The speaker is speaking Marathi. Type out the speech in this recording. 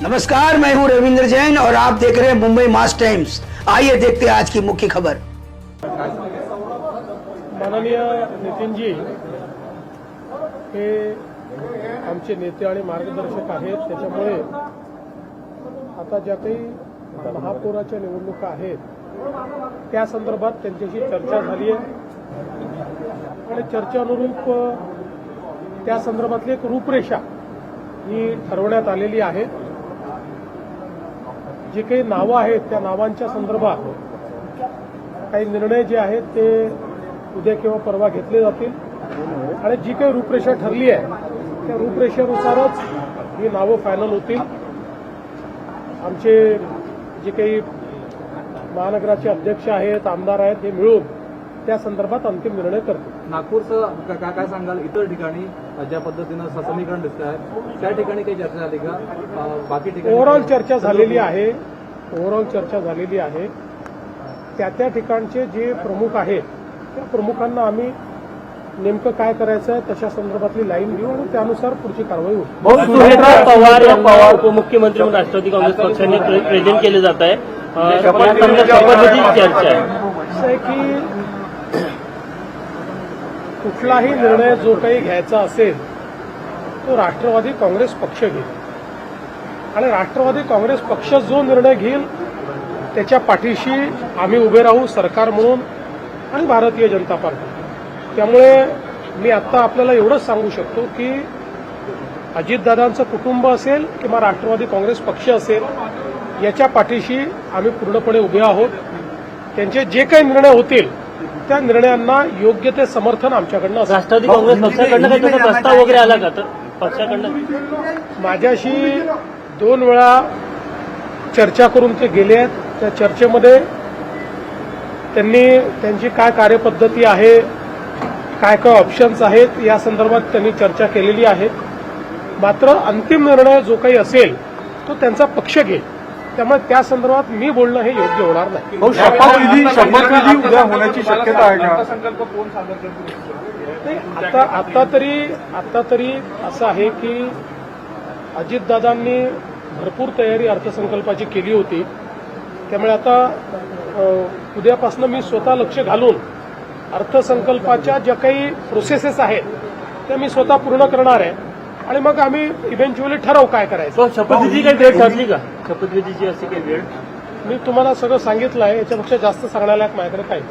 नमस्कार, मैं हूं रविंद्र जैन और आप देख रहे हैं मुंबई मास टाइम्स। आइए देखते हैं आज की मुख्य खबर। माननीय नितीनजी हे आमचे नेते आणि मार्गदर्शक आहेत, त्याच्यामुळे आता ज्या काही महापौराच्या निवडणुका आहेत त्या संदर्भात त्यांच्याशी चर्चा झाली आहे आणि चर्चेनुरूप त्या संदर्भातली एक रूपरेषा ही ठरवण्यात आलेली आहे। जे काही नावं आहेत त्या नावांच्या संदर्भात काही निर्णय जे आहेत ते उद्या किंवा परवा घेतले जातील आणि जी काही रूपरेषा ठरली आहे त्या रूपरेषेनुसारच ही नावं फायनल होतील। आमचे जे काही महानगराचे अध्यक्ष आहेत, आमदार आहेत, हे मिळून त्या संदर्भात अंतिम निर्णय करतील। नागपूरचं काय सांगाल? इतर ठिकाणी ज्या पद्धतीनं ससमीकरण दिसत आहे त्या ठिकाणी काही चर्चा झाली का? बाकी ठिकाणी ओव्हरऑल चर्चा झालेली आहे। त्या ठिकाणचे जे प्रमुख आहेत त्या प्रमुखांना आम्ही नेमकं काय करायचं आहे तशा संदर्भातली लाईन घेऊ आणि त्यानुसार पुढची कारवाई होईल। पवार यांना उपमुख्यमंत्री म्हणून राष्ट्रवादी काँग्रेस पक्षाने प्रेझेंट केले जात आहे। शपथविधीची चर्चा आहे असं आहे की कुठलाही निर्णय जो काही घ्यायचा असेल तो राष्ट्रवादी काँग्रेस पक्ष घेईल आणि राष्ट्रवादी काँग्रेस पक्ष जो निर्णय घेईल त्याच्या पाठीशी आम्ही उभे राहू, सरकार म्हणून आणि भारतीय जनता पार्टी। त्यामुळे मी आता आपल्याला एवढंच सांगू शकतो की अजितदादांचं कुटुंब असेल किंवा राष्ट्रवादी काँग्रेस पक्ष असेल याच्या पाठीशी आम्ही पूर्णपणे उभे आहोत। त्यांचे जे काही निर्णय होतील त्या निर्णयांना योग्य ते समर्थन आमच्याकडनं असेल। राष्ट्रवादी काँग्रेस पक्षाकडनं काही त्याचा प्रस्ताव वगैरे आला का? तर पक्षाकडनं माझ्याशी 2 वेळा चर्चा करून ते गेले आहेत। त्या चर्चेमध्ये त्यांनी त्यांची काय कार्यपद्धती आहे, काय काय ऑप्शन्स आहेत या संदर्भात त्यांनी चर्चा केलेली आहे। मात्र अंतिम निर्णय जो काही असेल तो त्यांचा पक्ष घेईल, त्यामुळे त्या संदर्भात मी बोलणं हे योग्य होणार नाही। शपथविधी उद्या होण्याची शक्यता आहे का? आता तरी असं आहे की अजितदादांनी भरपूर तयारी अर्थसंकल्पाची केली होती। त्यामुळे आता उद्यापासून मी स्वतः लक्ष घालून अर्थसंकल्पाच्या ज्या काही प्रोसेसेस आहेत त्या मी स्वतः पूर्ण करणार आहे आणि मग आम्ही इव्हेंच्युअली ठरवू काय करायचं। शपथविधी काही वेळ ठरली का? शपथविधीची अशी काही वेळ? मी तुम्हाला सगळं सांगितलं आहे, याच्यापेक्षा जास्त सांगण्यालायक माझ्याकडे काही